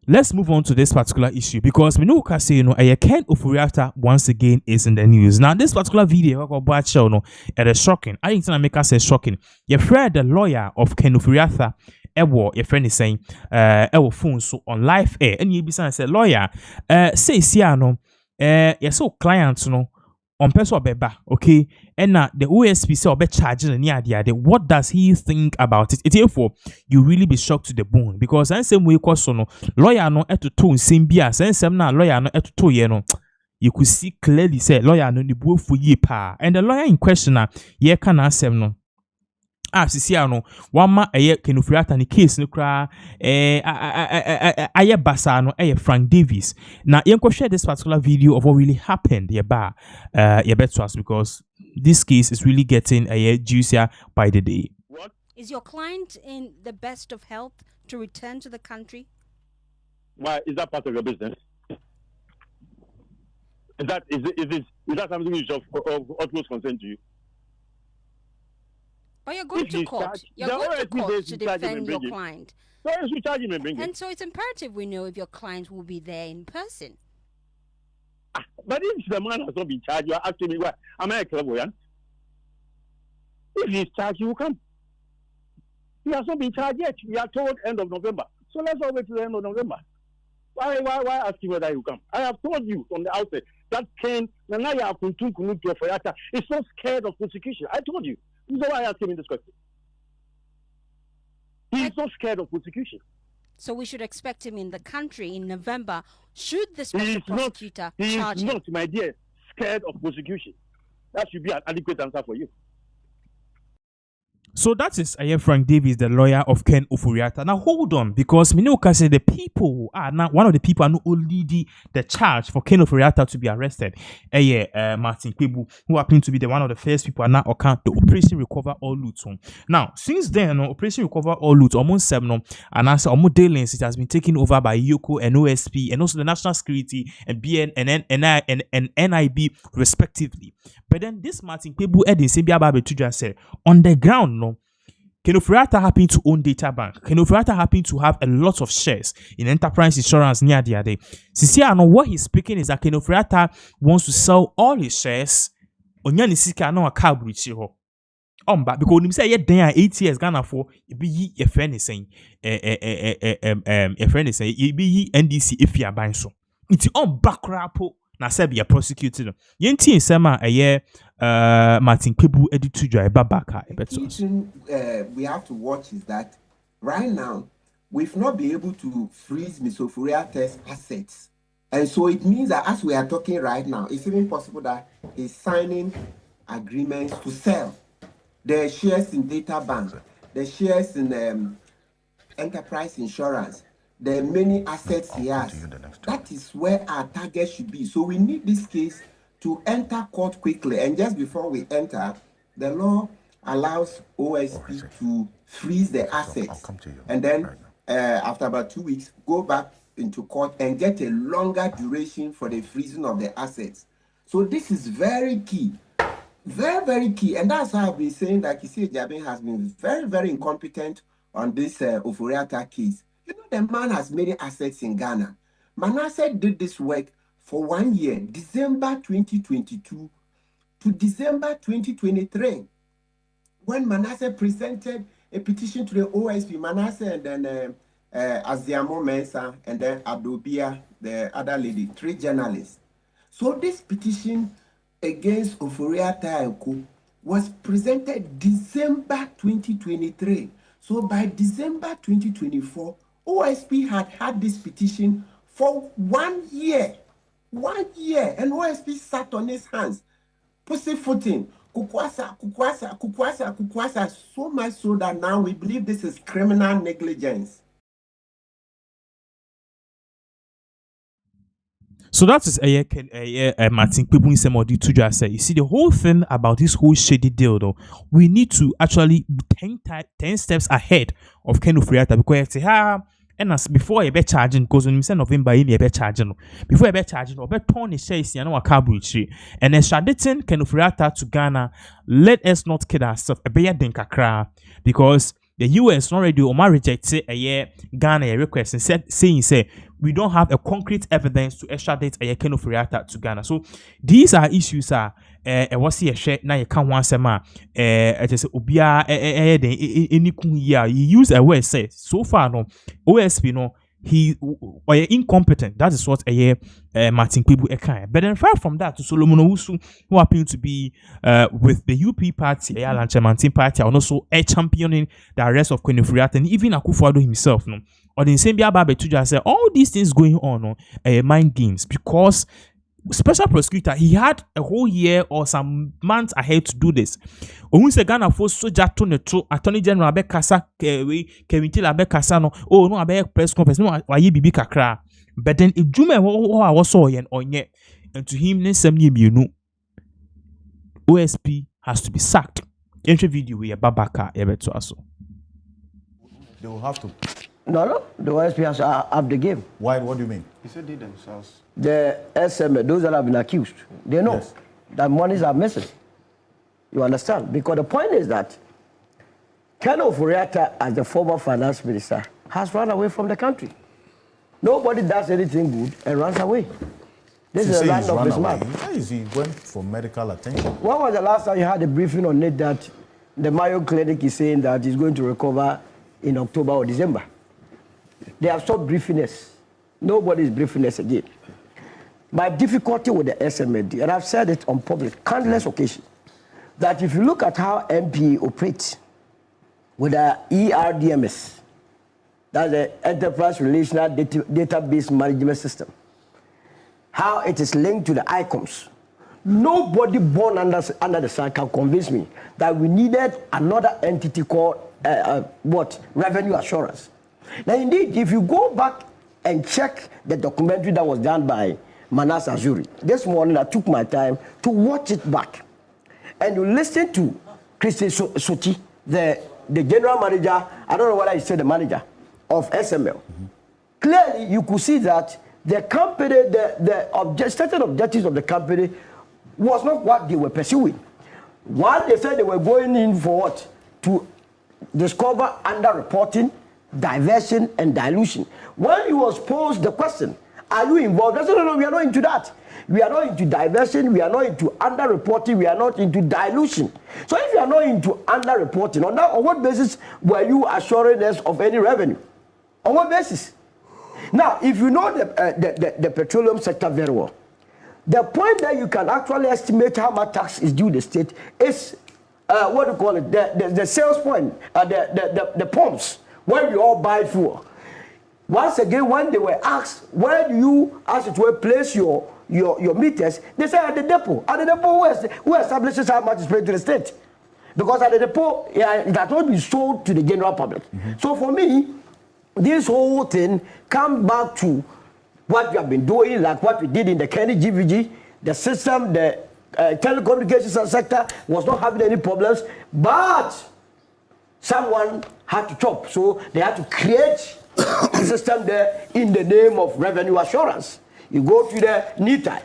let's move on to this particular issue because we know can say Ken Ofori-Atta once again is in the news. Now this particular video it is shocking. I think make us say shocking. Your friend the lawyer of Ken Ofori-Atta your friend is saying phone so on live air and you be saying lawyer say siano so clients on person beba, okay, and the OSP say obe charging the what does he think about it? It's therefore you really be shocked to the bone because I same way no lawyer no to two same bias and same na lawyer no to two you could see clearly say lawyer no the both for ye pa and the lawyer in question ye can answer no. Sisi ano wama Ken Ofori-Atta ni case no kra basa no Frank Davis. Now you can share this particular video of what really happened bet to us because this case is really getting juicier by the day. What? Is your client in the best of health to return to the country? Why is that part of your business? Is that something which is of utmost concern to you? But you're going to court. You're going to court to defend your client. And so it's imperative we know if your client will be there in person. But if the man has not been charged, you are asking me why. Am I a clairvoyant? If he's charged, he will come. He has not been charged yet. We are told end of November. So let's all wait till the end of November. Why ask him whether he will come? I have told you from the outset that Ken Ofori-Atta is so scared of prosecution. I told you. This is why I asked him in this question. He is so scared of prosecution. So we should expect him in the country in November. Should the special prosecutor charge him? He is not, my dear, scared of prosecution. That should be an adequate answer for you. So that is Frank Davis, the lawyer of Ken Ofori-Atta. Now hold on, because we know can say the people who are now one of the people are not only the charge for Ken Ofori-Atta to be arrested. Martin Kwebu, who happened to be one of the first people are now account the Operation Recover All Loot. Now since then, Operation Recover All Loot almost 7 and as almost daily it has been taken over by Yoko and OSP and also the National Security and BN and NIB respectively. But then this Martin Kwebu Edin Sebia Babe Tuja said on the ground. Ken Ofori-Atta happened to own data bank. Ken Ofori-Atta happened to have a lot of shares in enterprise insurance near the other. Sisi ano what he's speaking is that Ken Ofori-Atta wants to sell all his shares. Onyani sika no akabu ichiho. But because him say yeah 8 years Ghana for be your friend is saying your friend is saying be NDC if you are buying so. It's on backrapo. Na said be prosecuted. Yenti nsema Martin Kwebu editu joy babaka. We have to watch is that right now we've not been able to freeze Mr. Ofori-Atta's assets, and so it means that as we are talking right now, it's even possible that he's signing agreements to sell the shares in data bank, the shares in enterprise insurance. The many assets he has. That is where our target should be. So we need this case to enter court quickly. And just before we enter, the law allows OSP to freeze the assets. And then after about 2 weeks, go back into court and get a longer duration for the freezing of the assets. So this is very key. Very, very key. And that's how I've been saying that Kisi Jabin has been very, very incompetent on this Ofori-Atta case. You know, the man has many assets in Ghana. Manasseh did this work for 1 year, December 2022 to December 2023. When Manasseh presented a petition to the OSP, Manasseh and then Aziamo Mensah and then Abdobia, the other lady, 3 journalists. So this petition against Ofori-Atta was presented December 2023. So by December 2024, OSP had this petition for 1 year. 1 year. And OSP sat on his hands, pussyfooting, kukwasa, so much so that now we believe this is criminal negligence. So that is Martin Kwebu Nsemodi Tuja said. You see, the whole thing about this whole shady deal, though, we need to actually be 10 steps ahead of Ken Ofori-Atta because and as before you be charging, because when you say November, you be charging. Before you be charging, you be turn shares you know a carburetor and extraditing Ken Ofori-Atta to Ghana. Let us not kid ourselves. A beya denkakra because the US already rejected a Ghana request and saying we don't have a concrete evidence to extradite a Ken Ofori-Atta to Ghana. So these are issues what's here share na you can one sema just obia any year he use a word say so far no OSP no he or incompetent. That is what Martin Kpebu kind. But then far from that to Solomon Owusu, who happen to be with the UP party, Martin party, and also championing the arrest of Ken Ofori-Atta, and even Akufo-Addo himself, no, or the same Biababe to just say all these things going on, no, mind games, because special prosecutor, he had a whole year or some months ahead to do this. When se Ghana for soldier to ne to Attorney General abe kasa Kevin Till abe kasa no oh no abe press conference no waye bibi kakra, but then ejume ho a woso yen onye, and to him ne sem ne mienu OSP has to be sacked. Entry video we babaka ebe to aso. They will have to. No, the OSP has up the game. Why? What do you mean? He said they themselves. The SMA, those that have been accused, they know that monies are missing. You understand? Because the point is that Ken Ofori-Atta, as the former finance minister, has run away from the country. Nobody does anything good and runs away. This is a land of his mouth. Why is he went for medical attention? When was the last time you had a briefing on it that the Mayo Clinic is saying that he's going to recover in October or December? They have stopped briefing us. Nobody is briefing us again. My difficulty with the SMD, and I've said it on public countless occasions, that if you look at how MP operates with the ERDMS, that's the Enterprise Relational Database Management System, how it is linked to the ICOMS, nobody born under the sun can convince me that we needed another entity called Revenue Assurance. Now, indeed, if you go back and check the documentary that was done by Manas Azuri, this morning I took my time to watch it back. And you listen to Christy Soti, the general manager, I don't know whether he said the manager of SML. Clearly, you could see that the company, the stated objectives of the company was not what they were pursuing. One, they said they were going in for what? To discover underreporting, diversion, and dilution. When he was posed the question, are you involved? I said, no, we are not into that. We are not into diversion, we are not into underreporting, we are not into dilution. So if you are not into underreporting, on what basis were you assuring us of any revenue? On what basis? Now, if you know the petroleum sector very well, the point that you can actually estimate how much tax is due the state is, what do you call it, the sales point, the pumps, where we all buy fuel. Once again, when they were asked, where do you, as it were, place your meters, they said at the depot. At the depot, who establishes how much is paid to the state? Because at the depot, it has not been sold to the general public. So for me, this whole thing comes back to what we have been doing, like what we did in the Kenny GVG, the system, the telecommunications sector was not having any problems, but someone had to chop. So they had to create a system there in the name of revenue assurance. You go to the NITA,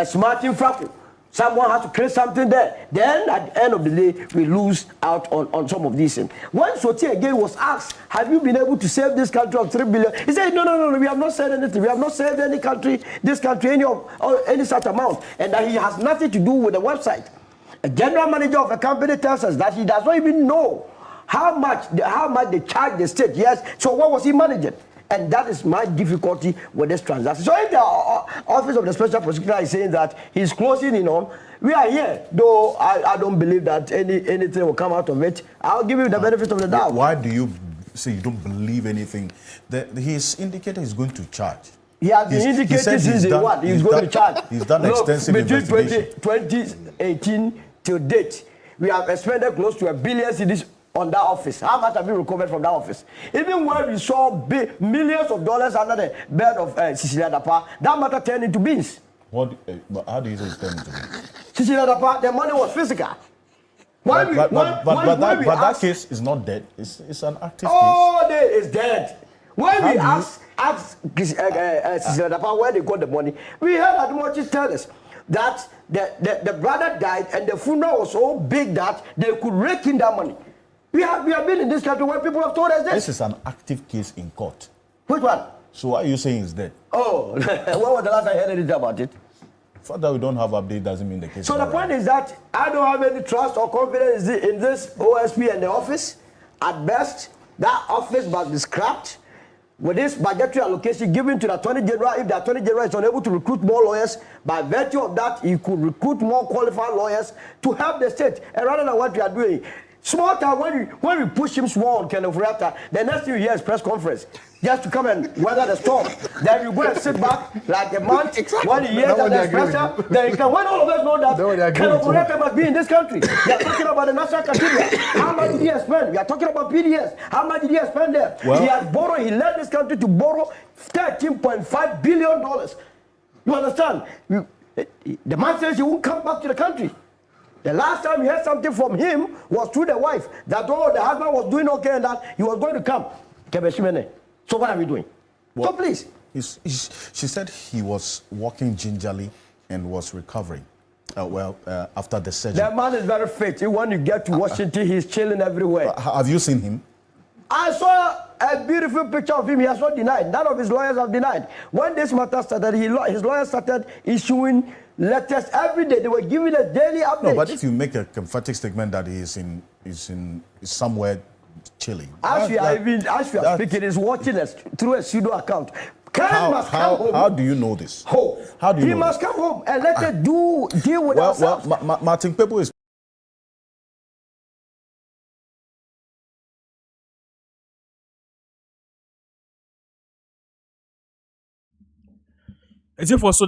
Smart Infraco. Someone has to create something there. Then at the end of the day, we lose out on some of these things. When Soti again was asked, have you been able to save this country of 3 billion? He said, no, we have not saved anything. We have not saved any country, this country, any such amount. And that he has nothing to do with the website. A general manager of a company tells us that he does not even know how much they charge the state. Yes, so what was he managing? And that is my difficulty with this transaction. So if the office of the special prosecutor is saying that he's closing in on, we are here. Though I don't believe that anything will come out of it. I'll give you the benefit of the doubt. Why do you say you don't believe anything? He's indicated he's going to charge. He has been indicated since day one. He's going to charge. He's done extensive investigation. Between 2018 till date, we have expended close to $1 billion on that office. How much have you recovered from that office? Even when we saw millions of dollars under the bed of Ofori-Atta, that matter turned into beans. How do you say it's turned into beans? Ofori-Atta, the money was physical. But that case is not dead. It's an active case. Oh, it's dead. When we asked Ofori-Atta where they got the money, we heard Admochi tell us that the brother died and the funeral was so big that they could rake in that money. We have been in this country where people have told us this. This is an active case in court. Which one? So what are you saying is dead? Oh, when was the last time I heard anything about it? For that we don't have update doesn't mean the case. So the point is that I don't have any trust or confidence in this OSP and the office. At best, that office must be scrapped. With this budgetary allocation given to the Attorney General, if the Attorney General is unable to recruit more lawyers, by virtue of that, he could recruit more qualified lawyers to help the state. And rather than what we are doing, small time, when we push him small on Ken Ofori-Atta, the next thing you hear is press conference. Just to come and weather the storm. Then you go and sit back like a month. When you hear that there's pressure, then you can, when all of us know that Ken Ofori-Atta must be in this country. We are talking about the National Cathedral. How much did he spend? We are talking about PDS. How much did he spend there? Well, he has borrowed, he led this country to borrow $13.5 billion. You understand? The man says he won't come back to the country. The last time we heard something from him was through the wife, that oh, the husband was doing okay and that he was going to come. So what are we doing? Well, so please. She said he was walking gingerly and was recovering. After the surgery. That man is very fit. When you get to Washington, he's chilling everywhere. Have you seen him? I saw a beautiful picture of him. He has not denied. None of his lawyers have denied. When this matter started, his lawyers started issuing letters every day. They were giving a daily update. No, but if you make a emphatic statement that he's somewhere chilling. As we are speaking, he's watching us through a pseudo account. How do you know this? How do you know he must come home and let us deal with ourselves. Martin Pebu is Is it for so